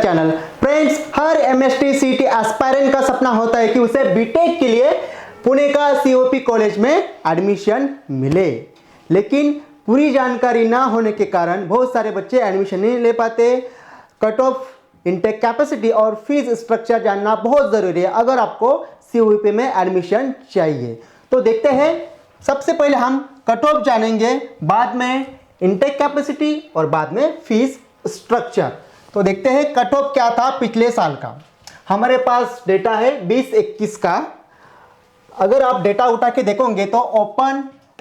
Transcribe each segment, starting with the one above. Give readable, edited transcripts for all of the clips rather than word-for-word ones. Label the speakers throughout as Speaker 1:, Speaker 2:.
Speaker 1: Channel. Friends, हर MST सीटी aspirant का सपना होता है कि उसे बीटेक के लिए पुणे का सीओपी कॉलेज में एडमिशन मिले, लेकिन पूरी जानकारी ना होने के कारण बहुत सारे बच्चे एडमिशन नहीं ले पाते। कट ऑफ, इनटेक कैपेसिटी और फीस स्ट्रक्चर जानना बहुत ज़रूरी है अगर आपको सीओपी में एडमिशन चाहिए। तो देखते हैं, सबसे पहले हम कट ऑफ जानेंगे, बाद में इनटेक कैपेसिटी और बाद में फीस स्ट्रक्चर। तो देखते हैं कट ऑफ क्या था पिछले साल का। हमारे पास डेटा है 2021 का। अगर आप डेटा उठा के देखोगे तो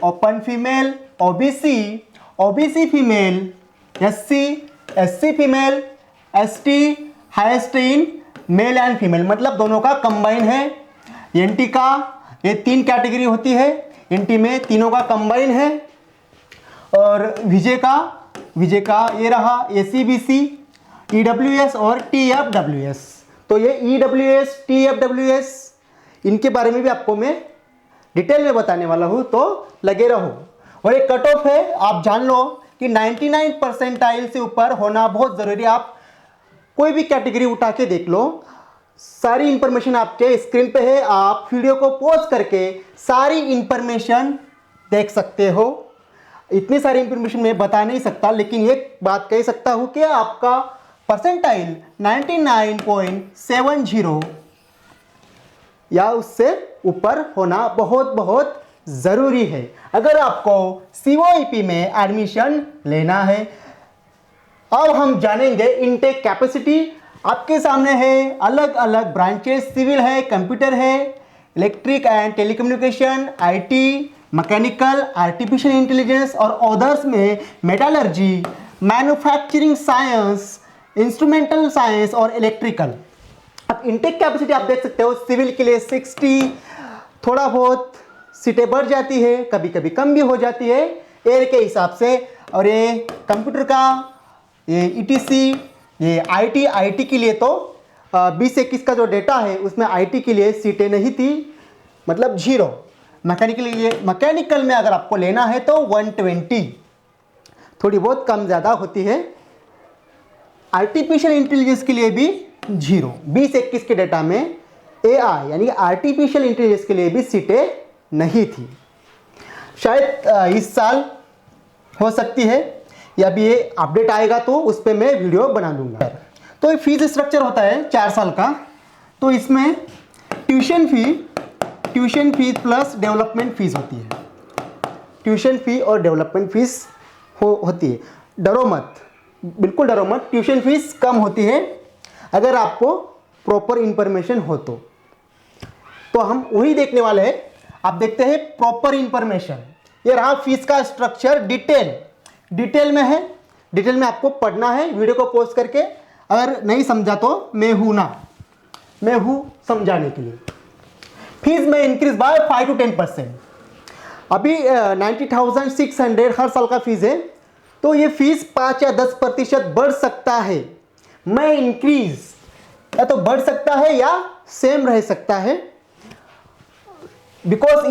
Speaker 1: open female, OBC female, SC female, ST, highest in male and female, मतलब दोनों का कंबाइन है। एनटी का ये 3 कैटेगरी होती है, एनटी में तीनों का कंबाइन है। और विजय का ये रहा एसीबीसी, ईडब्ल्यूएस और टीएफडब्ल्यूएस। तो ये ईडब्ल्यूएस, टीएफडब्ल्यूएस, इनके बारे में भी आपको मैं डिटेल में बताने वाला हूँ, तो लगे रहो। और एक कट ऑफ है, आप जान लो कि 99 परसेंटाइल से ऊपर होना बहुत ज़रूरी है। आप कोई भी कैटेगरी उठा के देख लो, सारी इंफॉर्मेशन आपके स्क्रीन पे है। आप वीडियो को पॉज करके सारी इंफॉर्मेशन देख सकते हो। इतनी सारी इंफॉर्मेशन मैं बता नहीं सकता, लेकिन एक बात कह सकता हूँ कि आपका परसेंटाइल 99.70 या उससे ऊपर होना बहुत बहुत ज़रूरी है अगर आपको सीओईपी में एडमिशन लेना है। अब हम जानेंगे इनटेक कैपेसिटी। आपके सामने है अलग अलग ब्रांचेस, सिविल है, कंप्यूटर है, electric and telecommunication, IT, mechanical, artificial intelligence और अदर्स में metallurgy, manufacturing science, instrumental science और इलेक्ट्रिकल। अब इनटेक कैपेसिटी आप देख सकते हो, सिविल के लिए 60, थोड़ा बहुत सीटें बढ़ जाती है, कभी कभी कम भी हो जाती है एयर के हिसाब से। और ये कंप्यूटर का, ये ईटीसी, ये आईटी के लिए तो 2021 का जो डेटा है उसमें आईटी के लिए सीटें नहीं थी, मतलब 0। मैकेनिकल में अगर आपको लेना है तो 120, थोड़ी बहुत कम ज़्यादा होती है। आर्टिफिशियल इंटेलिजेंस के लिए भी 0। 2021 के डेटा में एआई यानी आर्टिफिशियल इंटेलिजेंस के लिए भी सीटें नहीं थी। शायद इस साल हो सकती है, या भी ये अपडेट आएगा तो उस पर मैं वीडियो बना दूंगा। तो ये फीस स्ट्रक्चर होता है 4 साल का। तो इसमें tuition fee plus development fees होती है। ट्यूशन फी और डेवलपमेंट फीस होती है। डरो मत, बिल्कुल डरो मत, ट्यूशन फीस कम होती है अगर आपको प्रॉपर इंफॉर्मेशन हो तो हम वही देखने वाले हैं। आप देखते हैं प्रॉपर इंफॉर्मेशन। ये रहा फीस का स्ट्रक्चर, डिटेल में है। डिटेल में आपको पढ़ना है, वीडियो को पॉज करके। अगर नहीं समझा तो मैं हूँ समझाने के लिए। फीस में इंक्रीज बाय 5 to 10%। अभी 90,600 हर साल का फीस है, तो ये फीस 5 या 10% बढ़ सकता है। मैं इंक्रीज या तो बढ़ सकता है या सेम रह सकता है, because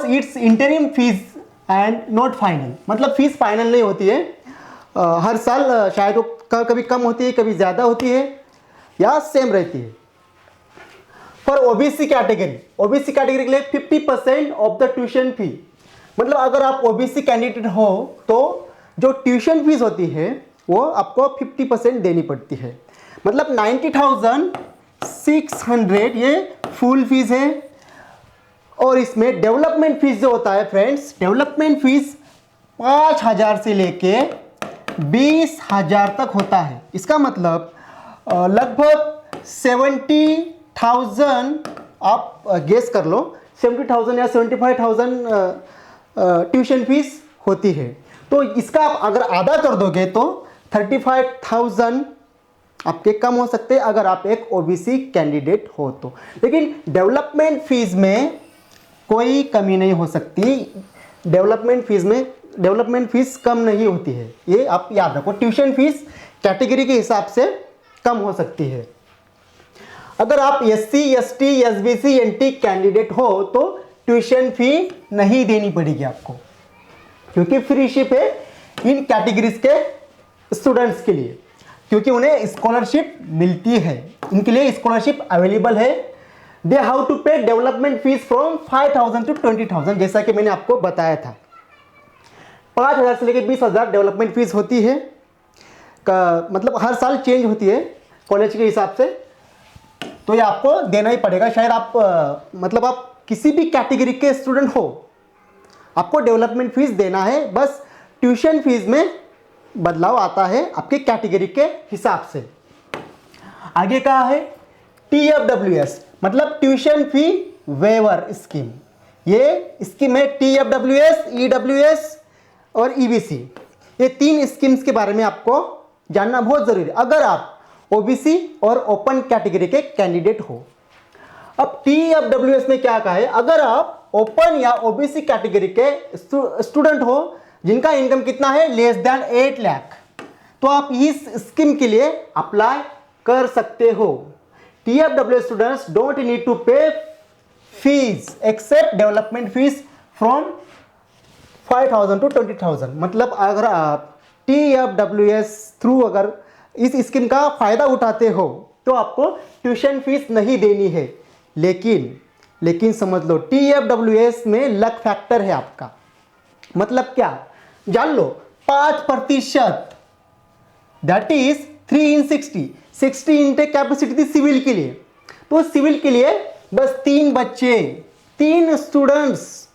Speaker 1: it's interim fees and not final. मतलब फीस फाइनल नहीं होती है। हर साल शायद वो कभी कम होती है, कभी ज़्यादा होती है या सेम रहती है। फॉर ओबीसी कैटेगरी के लिए 50% ऑफ द ट्यूशन फी। मतलब अगर आप ओबीसी कैंडिडेट हो तो जो ट्यूशन फीस होती है वो आपको 50% देनी पड़ती है। मतलब 90,600 ये फुल फीस है। और इसमें डेवलपमेंट फीस जो होता है फ्रेंड्स, डेवलपमेंट फीस 5,000 से लेके 20,000 तक होता है। इसका मतलब लगभग 70,000, आप गेस कर लो, 70,000 या 75,000 ट्यूशन फीस होती है। तो इसका आप अगर आधा कर दोगे तो 35,000 आपके कम हो सकते हैं अगर आप एक ओबीसी कैंडिडेट हो तो। लेकिन डेवलपमेंट फीस में कोई कमी नहीं हो सकती। डेवलपमेंट फीस कम नहीं होती है, ये आप याद रखो। ट्यूशन फीस कैटेगरी के हिसाब से कम हो सकती है। अगर आप SC, ST, SBC, NT candidate हो तो ट्यूशन फी नहीं देनी पड़ेगी आपको, क्योंकि फ्री शिप है इन कैटेगरीज के स्टूडेंट्स के लिए, क्योंकि उन्हें स्कॉलरशिप मिलती है, इनके लिए स्कॉलरशिप अवेलेबल है। दे हाउ टू पे डेवलपमेंट फीस फ्रॉम 5,000 to 20,000, जैसा कि मैंने आपको बताया था। 5,000 से लेकर 20,000 डेवलपमेंट फीस होती है मतलब हर साल चेंज होती है कॉलेज के हिसाब से, तो ये आपको देना ही पड़ेगा। शायद आप मतलब आप किसी भी कैटेगरी के स्टूडेंट हो, आपको डेवलपमेंट फीस देना है, बस ट्यूशन फीस में बदलाव आता है आपके कैटेगरी के हिसाब से। आगे कहा है TFWS, मतलब ट्यूशन फी वेवर स्कीम। ये स्कीम है TFWS, EWS और EBC। ये 3 स्कीम्स के बारे में आपको जानना बहुत जरूरी है अगर आप OBC और ओपन कैटेगरी के कैंडिडेट हो। अब TFWS में क्या कहा है, अगर आप ओपन या OBC कैटेगरी के स्टूडेंट हो जिनका इनकम कितना है लेस देन 8 लाख, तो आप इस स्कीम के लिए अप्लाई कर सकते हो। TFWS students don't need to pay fees except development fees from 5,000 to 20,000। मतलब अगर आप TFWS थ्रू अगर इस स्कीम का फायदा उठाते हो तो आपको ट्यूशन फीस नहीं देनी है। लेकिन समझ लो TFWS में लक फैक्टर है आपका। मतलब क्या जान लो, 5%, that is 3 in 60 intake capacity थी सिविल के लिए, तो सिविल के लिए बस 3 बच्चे, 3 स्टूडेंट्स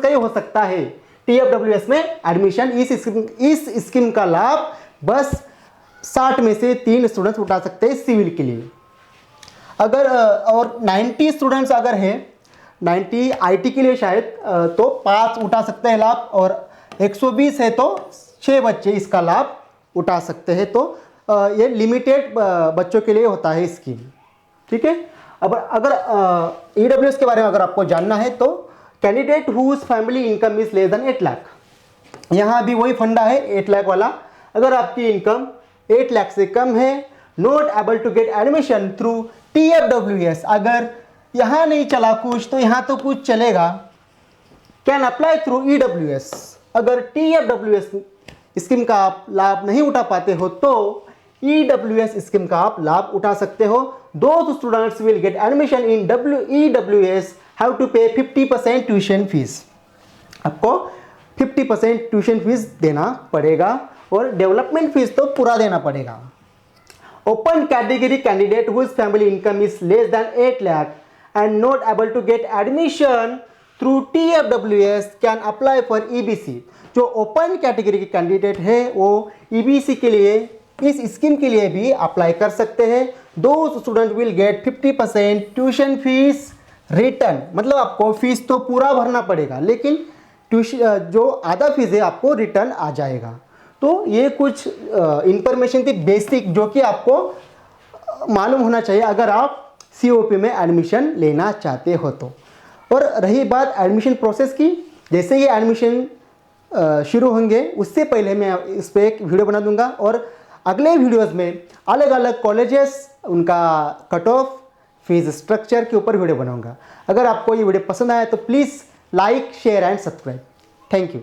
Speaker 1: का ही हो सकता है TFWS में एडमिशन। इस स्कीम का लाभ बस 60 में से 3 स्टूडेंट्स उठा सकते हैं सिविल के लिए। अगर और 90 स्टूडेंट्स अगर है, 90 IT के लिए शायद, तो 5 उठा सकते हैं लाभ, और 120 है तो 6 बच्चे इसका लाभ उठा सकते हैं। तो ये लिमिटेड बच्चों के लिए होता है स्कीम, ठीक है। अब अगर EWS के बारे में अगर आपको जानना है तो candidate whose family income is less than 8 lakh, यहाँ भी वही फंडा है 8 लाख वाला। अगर आपकी इनकम 8 लाख से कम है, not able to get admission through TFWS, अगर यहाँ नहीं चला कुछ तो यहाँ तो कुछ चलेगा, कैन अप्लाई थ्रू EWS। अगर TFWS स्कीम का आप लाभ नहीं उठा पाते हो तो EWS स्कीम का आप लाभ उठा सकते हो। Those students will get admission in EWS have to pay 50% tuition fees. आपको 50% ट्यूशन फीस देना पड़ेगा और डेवलपमेंट फीस तो पूरा देना पड़ेगा। Open category candidate whose family income is less than 8 lakh and not able to get admission through TFWS can apply for EBC। जो open category के कैंडिडेट है वो EBC के लिए, इस स्कीम के लिए भी अप्लाई कर सकते हैं। Those students will get 50% tuition fees return, मतलब आपको फीस तो पूरा भरना पड़ेगा लेकिन ट्यूशन जो आधा फीस है आपको रिटर्न आ जाएगा। तो ये कुछ इंफॉर्मेशन थी बेसिक जो कि आपको मालूम होना चाहिए अगर आप COP में एडमिशन लेना चाहते हो तो। और रही बात एडमिशन प्रोसेस की, जैसे ही एडमिशन शुरू होंगे उससे पहले मैं इस पर एक वीडियो बना दूंगा और अगले वीडियोस में अलग अलग कॉलेजेस, उनका कट ऑफ, फीस स्ट्रक्चर के ऊपर वीडियो बनाऊंगा। अगर आपको ये वीडियो पसंद आया तो please like, share and subscribe. Thank you.